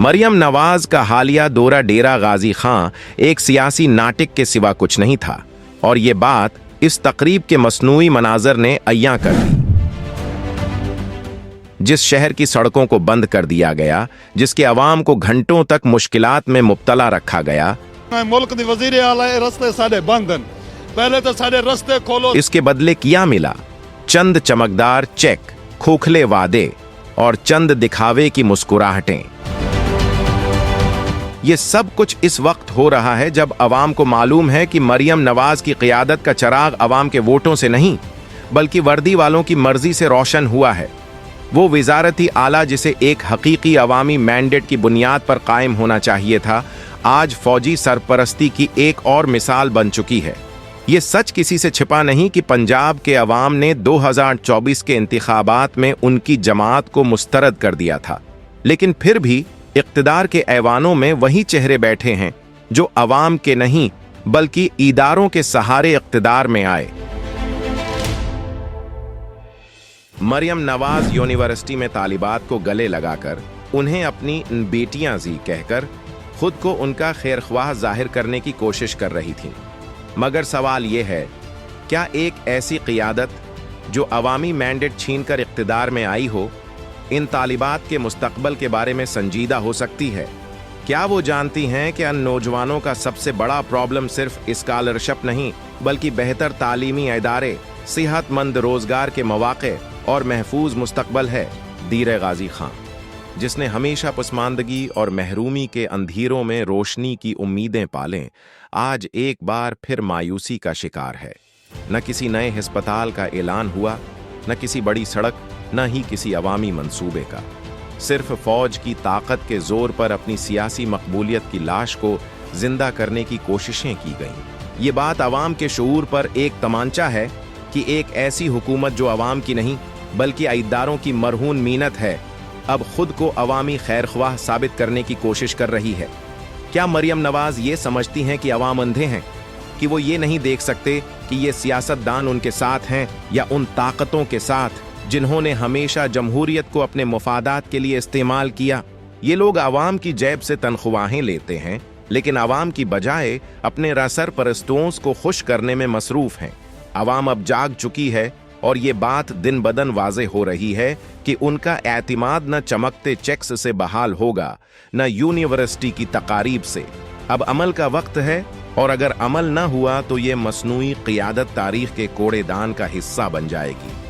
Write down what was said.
मरियम नवाज का हालिया दौरा डेरा गाजी खां एक सियासी नाटक के सिवा कुछ नहीं था और ये बात इस तकरीब के मसनूई मनाजर ने अय्यां कर दी। जिस शहर की सड़कों को बंद कर दिया गया, जिसके अवाम को घंटों तक मुश्किलात में मुब्तला रखा गया, मुल्क दी वज़ीर आला रस्ते साडे बंद हैं, पहले तो साडे रस्ते खोलो। इसके बदले क्या मिला? चंद चमकदार चेक, खोखले वादे और चंद दिखावे की मुस्कुराहटें। ये सब कुछ इस वक्त हो रहा है जब अवाम को मालूम है कि मरियम नवाज की क़ियादत का चराग अवाम के वोटों से नहीं बल्कि वर्दी वालों की मर्जी से रोशन हुआ है। वो वज़ारती आला जिसे एक हकीकी अवामी मैंडेट की बुनियाद पर कायम होना चाहिए था, आज फौजी सरपरस्ती की एक और मिसाल बन चुकी है। ये सच किसी से छिपा नहीं कि पंजाब के अवाम ने 2024 के इंतखाबात में उनकी जमात को मुस्तरद कर दिया था, लेकिन फिर भी इक़्तिदार के ऐवानों में वही चेहरे बैठे हैं जो अवाम के नहीं बल्कि इदारों के सहारे इक़्तिदार में आए। मरियम नवाज यूनिवर्सिटी में तालिबात को गले लगाकर उन्हें अपनी बेटियां जी कहकर खुद को उनका खैरख्वाह जाहिर करने की कोशिश कर रही थीं। मगर सवाल यह है, क्या एक ऐसी क़ियादत जो अवामी मैंडेट छीनकर इक़्तिदार में आई हो, इन तालिबात के मुस्तक़बल के बारे में संजीदा हो सकती है? क्या वो जानती हैं कि इन नौजवानों का सबसे बड़ा प्रॉब्लम सिर्फ स्कॉलरशिप नहीं बल्कि बेहतर तालीमी इदारे, सेहतमंद रोजगार के मौक़े और महफूज मुस्तक़बल है? दीर गाजी खां, जिसने हमेशा पसमानदगी और महरूमी के अंधेरों में रोशनी की उम्मीदें पालें, आज एक बार फिर मायूसी का शिकार है। न किसी नए अस्पताल का ऐलान हुआ, न किसी बड़ी सड़क, न ही किसी अवामी मंसूबे का। सिर्फ फौज की ताकत के जोर पर अपनी सियासी मकबूलियत की लाश को जिंदा करने की कोशिशें की गईं। ये बात अवाम के शऊर पर एक तमांचा है कि एक ऐसी हुकूमत जो अवाम की नहीं बल्कि इदारों की मरहून मीनत है, अब खुद को अवामी खैरख्वाह साबित करने की कोशिश कर रही है। क्या मरियम नवाज ये समझती हैं कि अवाम अंधे हैं, कि वो ये नहीं देख सकते कि ये सियासतदान उनके साथ हैं या उन ताकतों के साथ जिन्होंने हमेशा जमहूरियत को अपने मुफादात के लिए इस्तेमाल किया? ये लोग अवाम की जेब से तनख्वाहें लेते हैं, लेकिन अवाम की बजाय अपने सरपरस्तों को खुश करने में मसरूफ हैं। अवाम अब जाग चुकी है और ये बात दिन बदन वाज़े हो रही है कि उनका एतमाद न चमकते चेक्स से बहाल होगा, न यूनिवर्सिटी की तकारीब से। अब अमल का वक्त है, और अगर अमल न हुआ तो ये मसनूई क़ियादत तारीख के कोड़ेदान का हिस्सा बन जाएगी।